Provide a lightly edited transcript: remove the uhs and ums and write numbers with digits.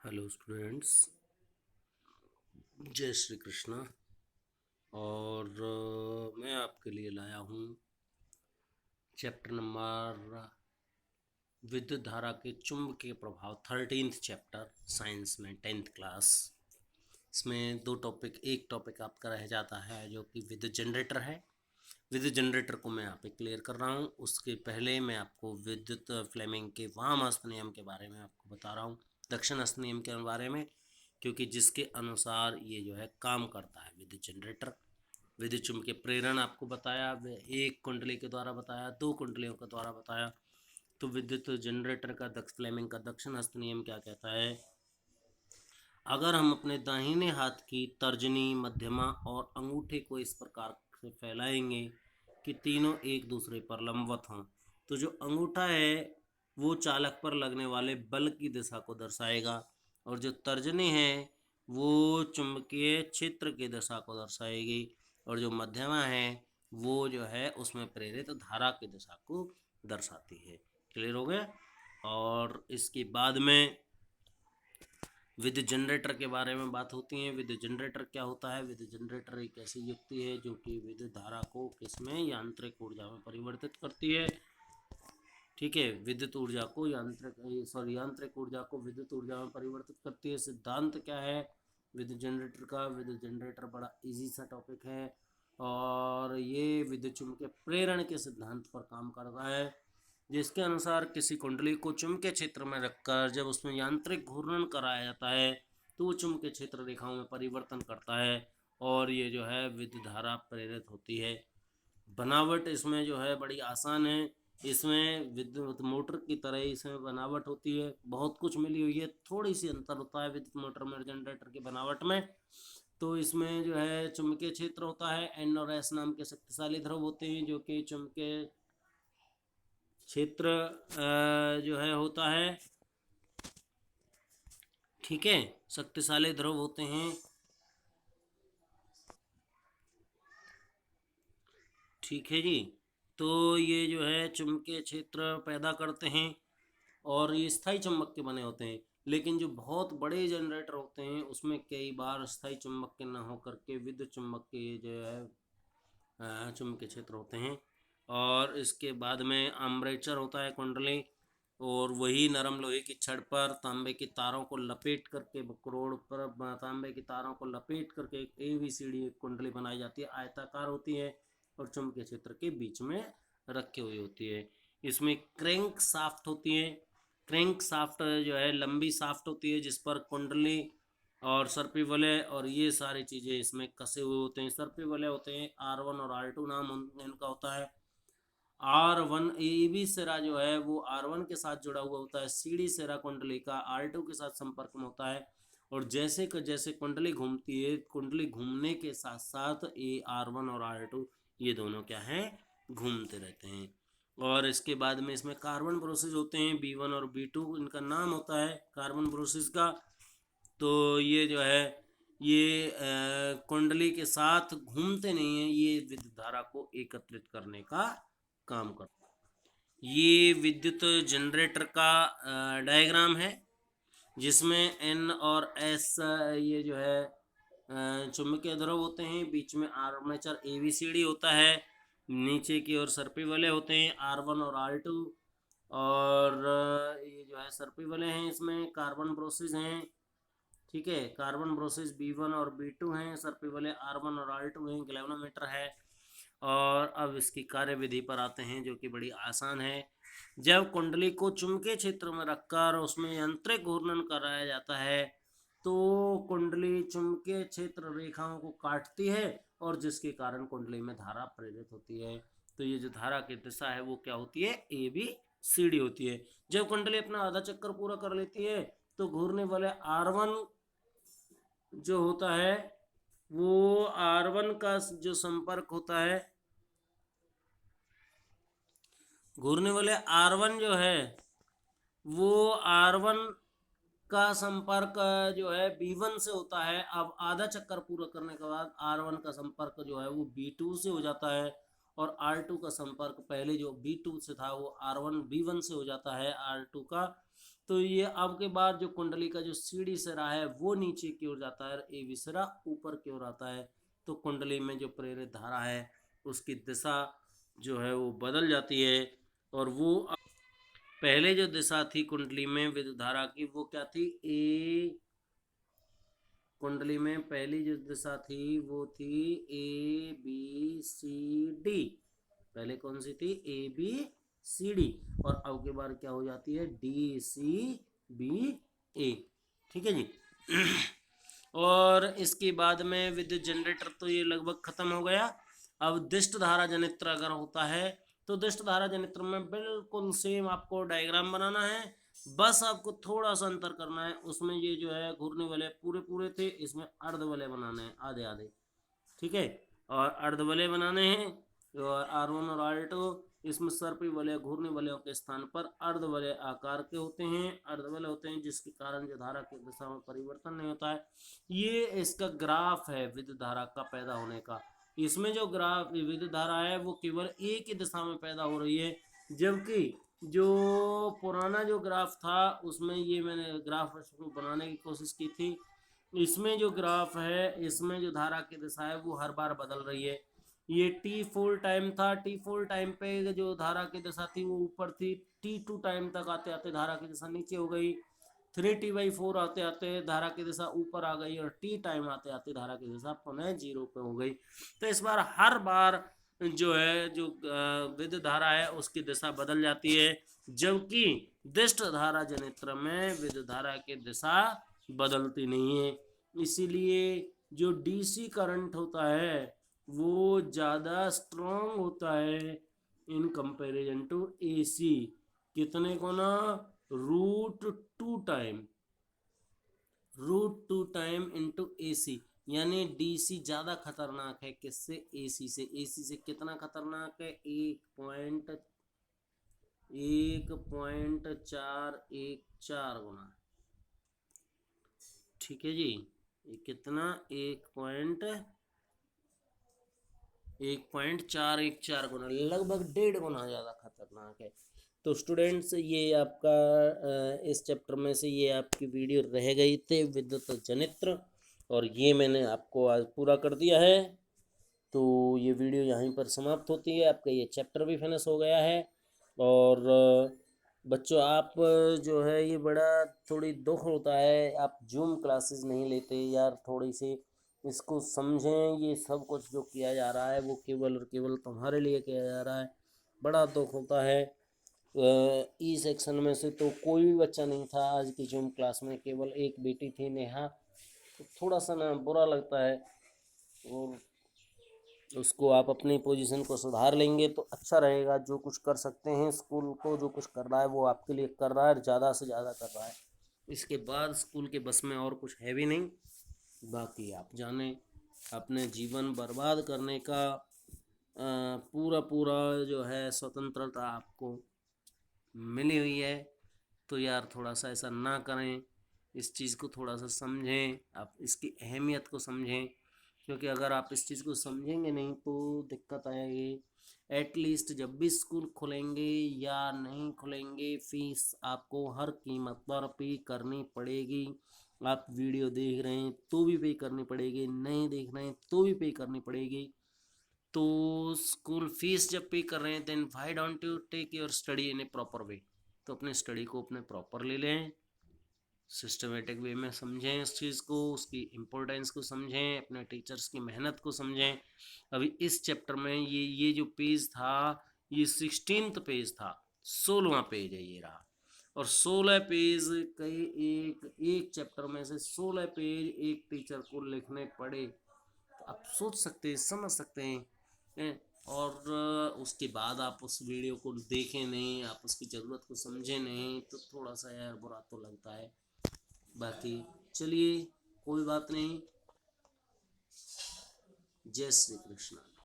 Hello students, जय श्री कृष्णा। और मैं आपके लिए लाया हूँ चैप्टर नंबर विद्युत धारा के चुंबकीय प्रभाव, 13th चैप्टर साइंस में 10th क्लास। इसमें दो टॉपिक, एक टॉपिक आपका रह जाता है जो कि विद्युत जनरेटर है। विद्युत जनरेटर को मैं यहाँ पे क्लियर कर रहा हूँ। उसके पहले मैं आपको विद्युत फ्लेमिंग के वामहस्त नियम के बारे में आपको बता रहा हूँ, दक्षिण हस्त नियम के बारे में, क्योंकि जिसके अनुसार ये जो है काम करता है विद्युत जनरेटर। विद्युत चुम्बकीय प्रेरण आपको बताया, एक कुंडली के द्वारा बताया, दो कुंडलियों के द्वारा बताया। तो विद्युत जनरेटर का फ्लेमिंग का दक्षिण हस्त नियम क्या कहता है? अगर हम अपने दाहिने हाथ की तर्जनी, मध्यमा और अंगूठे को इस प्रकार से फैलाएंगे कि तीनों एक दूसरे पर लंबवत हों, तो जो अंगूठा है वो चालक पर लगने वाले बल की दिशा को दर्शाएगा, और जो तर्जनी है वो चुंबकीय क्षेत्र की दिशा को दर्शाएगी, और जो मध्यमा है वो जो है उसमें प्रेरित धारा की दिशा को दर्शाती है। क्लियर हो गया? और इसके बाद में विद्युत जनरेटर के बारे में बात होती है। विद्युत जनरेटर क्या होता है? विद्युत जनरेटर एक ऐसी युक्ति है जो कि विद्युत धारा को किसमें, यांत्रिक ऊर्जा में परिवर्तित करती है। ठीक है, विद्युत ऊर्जा को यांत्रिक ऊर्जा को विद्युत ऊर्जा में परिवर्तित करती है। सिद्धांत क्या है विद्युत जनरेटर का? विद्युत जनरेटर बड़ा इजी सा टॉपिक है, और ये विद्युत चुम्बकीय प्रेरण के सिद्धांत पर काम करता है, जिसके अनुसार किसी कुंडली को चुंबकीय क्षेत्र में रखकर जब उसमें यांत्रिक घूर्णन कराया जाता है तो वो चुंबकीय क्षेत्र रेखाओं में परिवर्तन करता है, और ये जो है विद्युत धारा प्रेरित होती है। बनावट इसमें जो है बड़ी आसान है। इसमें विद्युत मोटर की तरह इसमें बनावट होती है, बहुत कुछ मिली हुई है। थोड़ी सी अंतर होता है विद्युत मोटर में जनरेटर की बनावट में। तो इसमें जो है चुंबकीय क्षेत्र होता है, एन और एस नाम के शक्तिशाली ध्रुव होते हैं, जो कि चुंबकीय क्षेत्र जो है होता है। ठीक है, शक्तिशाली ध्रुव होते हैं। ठीक है जी। तो ये जो है चुंबकीय क्षेत्र पैदा करते हैं, और ये स्थायी चुंबक के बने होते हैं। लेकिन जो बहुत बड़े जनरेटर होते हैं उसमें कई बार स्थायी चुंबक के न होकर के विद्युत चुंबक के जो है चुंबकीय क्षेत्र होते हैं। और इसके बाद में आर्मेचर होता है कुंडली, और वही नरम लोहे की छड़ पर तांबे की तारों को लपेट करके, करोड़ पर तांबे की तारों को लपेट करके एक ABCD एक कुंडली बनाई जाती है, आयताकार होती है और चुंबकीय क्षेत्र के बीच में रखी हुई होती है। इसमें क्रैंक साफ्ट होती है। क्रैंक साफ्ट जो है लंबी साफ्ट होती है, जिस पर कुंडली और सर्पी वलय और ये सारी चीज़ें इसमें कसे हुए होते हैं। सर्पी वलय होते हैं R1 और R2 नाम इनका होता है। R1 AB सिरा जो है वो R1 के साथ जुड़ा हुआ होता है, CD सिरा कुंडली का R2 के साथ संपर्क में होता है, और जैसे जैसे कुंडली घूमती है, कुंडली घूमने के साथ साथ ये R1 और R2 ये दोनों क्या हैं, घूमते रहते हैं। और इसके बाद में इसमें कार्बन ब्रोसिस होते हैं, B1 और B2 इनका नाम होता है कार्बन ब्रोसिस का। तो ये जो है ये कुंडली के साथ घूमते नहीं है, ये विद्युत धारा को एकत्रित करने का काम करता है। ये विद्युत जनरेटर का डायग्राम है, जिसमें एन और एस ये जो है चुंबकीय ध्रुव होते हैं, बीच में आर्मेचर ABCD होता है, नीचे की ओर सर्पी वाले होते हैं R1 और R2, और ये जो है सर्पी वाले हैं, इसमें कार्बन ब्रोसिस हैं। ठीक है, कार्बन ब्रोसिस B1 और B2 हैं, सर्पी वाले R1 और R2 हैं, गैल्वेनोमीटर है। और अब इसकी कार्यविधि पर आते हैं, जो कि बड़ी आसान है। जब कुंडली को चुंबकीय क्षेत्र में रखकर उसमें यांत्रिक घूर्णन कराया जाता है तो कुंडली चुंबकीय क्षेत्र रेखाओं को काटती है, और जिसके कारण कुंडली में धारा प्रेरित होती है। तो ये जो धारा की दिशा है वो क्या होती है, ABCD होती है। जब कुंडली अपना आधा चक्कर पूरा कर लेती है तो घूरने वाले R1 जो होता है वो R1 का जो संपर्क होता है, घूरने वाले R1 जो है वो R1 का संपर्क जो है B1 से होता है। अब आधा चक्कर पूरा करने के बाद R1 का संपर्क जो है वो B2 से हो जाता है, और R2 का संपर्क पहले जो B2 से था वो R1 B1 से हो जाता है R2 का। तो ये अब के बाद जो कुंडली का जो सीढ़ी सिरा है वो नीचे की ओर जाता है, ए बी सिरा ऊपर की ओर आता है। तो कुंडली में जो प्रेरित धारा है उसकी दिशा जो है वो बदल जाती है। और वो पहले जो दिशा थी कुंडली में विद्युत धारा की वो क्या थी, ए, कुंडली में पहली जो दिशा थी वो थी ए बी सी डी। पहले कौन सी थी, ए बी सी डी, और अब के बार क्या हो जाती है, डी सी बी ए। ठीक है जी। और इसके बाद में विद्युत जनरेटर तो ये लगभग खत्म हो गया। अब दिष्ट धारा जनित्र अगर होता है तो दिष्ट धारा जनित्र में बिल्कुल सेम आपको डायग्राम बनाना है, बस आपको थोड़ा सा अंतर करना है। उसमें ये जो है घूरने वाले पूरे पूरे थे, इसमें अर्ध वाले बनाने हैं आधे आधे। ठीक है, और अर्ध वलय बनाने हैं। और R1 और R2 इसमें सर्पी वलय घूर्णी वलयों के स्थान पर अर्ध वलय आकार के होते हैं, अर्ध वलय होते हैं, जिसके कारण जो धारा की दिशा में परिवर्तन नहीं होता है। ये इसका ग्राफ है विद्युत धारा का पैदा होने का। इसमें जो ग्राफ विद्युत धारा है वो केवल एक ही दिशा में पैदा हो रही है, जबकि जो पुराना जो ग्राफ था उसमें ये मैंने ग्राफ बनाने की कोशिश की थी। इसमें जो ग्राफ है इसमें जो धारा की दिशा है वो हर बार बदल रही है। ये T4 टाइम था, T4 टाइम पे जो धारा की दिशा थी वो ऊपर थी, T2 टाइम तक आते आते धारा की दिशा नीचे हो गई, 3T/4 आते आते धारा की दिशा ऊपर आ गई, और T टाइम आते आते धारा की दिशा पुनः 0 पे हो गई। तो इस बार हर बार जो है जो विद्युत धारा है उसकी दिशा बदल जाती है, जबकि दिष्ट धारा जनित्र में विद्युत धारा की दिशा बदलती नहीं है। इसीलिए जो डीसी करंट होता है वो ज़्यादा स्ट्रॉन्ग होता है इन कंपैरिजन टू एसी। कितने को ना, √2 टाइम, √2 टाइम इंटू एसी। यानी डीसी ज़्यादा खतरनाक है किससे, एसी से। एसी से कितना खतरनाक है, 1.414 ठीक है जी। ये कितना, 1.414 लगभग 1.5 गुना ज़्यादा खतरनाक है। तो स्टूडेंट्स ये आपका इस चैप्टर में से ये आपकी वीडियो रह गई थी विद्युत जनित्र, और ये मैंने आपको आज पूरा कर दिया है। तो ये वीडियो यहीं पर समाप्त होती है, आपका ये चैप्टर भी फिनिश हो गया है। और बच्चों आप जो है ये बड़ा थोड़ी दुख होता है आप जूम क्लासेस नहीं लेते यार, थोड़ी सी इसको समझें। ये सब कुछ जो किया जा रहा है वो केवल और केवल तुम्हारे लिए किया जा रहा है, बड़ा दुख होता है। ई सेक्शन में से तो कोई भी बच्चा नहीं था आज की जूम क्लास में, केवल एक बेटी थी नेहा। तो थोड़ा सा ना बुरा लगता है, और उसको आप अपनी पोजीशन को सुधार लेंगे तो अच्छा रहेगा। जो कुछ कर सकते हैं स्कूल को जो कुछ कर रहा है वो आपके लिए कर रहा है, ज़्यादा से ज़्यादा कर रहा है। इसके बाद स्कूल के बस में और कुछ है भी नहीं। बाकी आप जाने अपने जीवन बर्बाद करने का पूरा पूरा जो है स्वतंत्रता आपको मिली हुई है। तो यार थोड़ा सा ऐसा ना करें, इस चीज़ को थोड़ा सा समझें, आप इसकी अहमियत को समझें, क्योंकि अगर आप इस चीज़ को समझेंगे नहीं तो दिक्कत आएगी। एटलीस्ट जब भी स्कूल खुलेंगे या नहीं खुलेंगे फीस आपको हर कीमत पर पे करनी पड़ेगी। आप वीडियो देख रहे हैं तो भी पे करनी पड़ेगी, नहीं देख रहे हैं तो भी पे करनी पड़ेगी। तो स्कूल फीस जब पे कर रहे हैं then why don't you take your study in a proper way. तो अपने स्टडी को अपने प्रॉपर ले लें, सिस्टमेटिक वे में समझें इस चीज़ को, उसकी इम्पोर्टेंस को समझें, अपने टीचर्स की मेहनत को समझें। अभी इस चैप्टर में ये जो पेज था ये 16th पेज था, 16वां पेज है ये रहा। और 16 पेज कई एक चैप्टर में से 16 पेज एक टीचर को लिखने पड़े, तो आप सोच सकते हैं, समझ सकते हैं। और उसके बाद आप उस वीडियो को देखें नहीं, आप उसकी ज़रूरत को समझें नहीं, तो थोड़ा सा यार बुरा तो लगता है। बाकी चलिए कोई बात नहीं। जय श्री कृष्ण।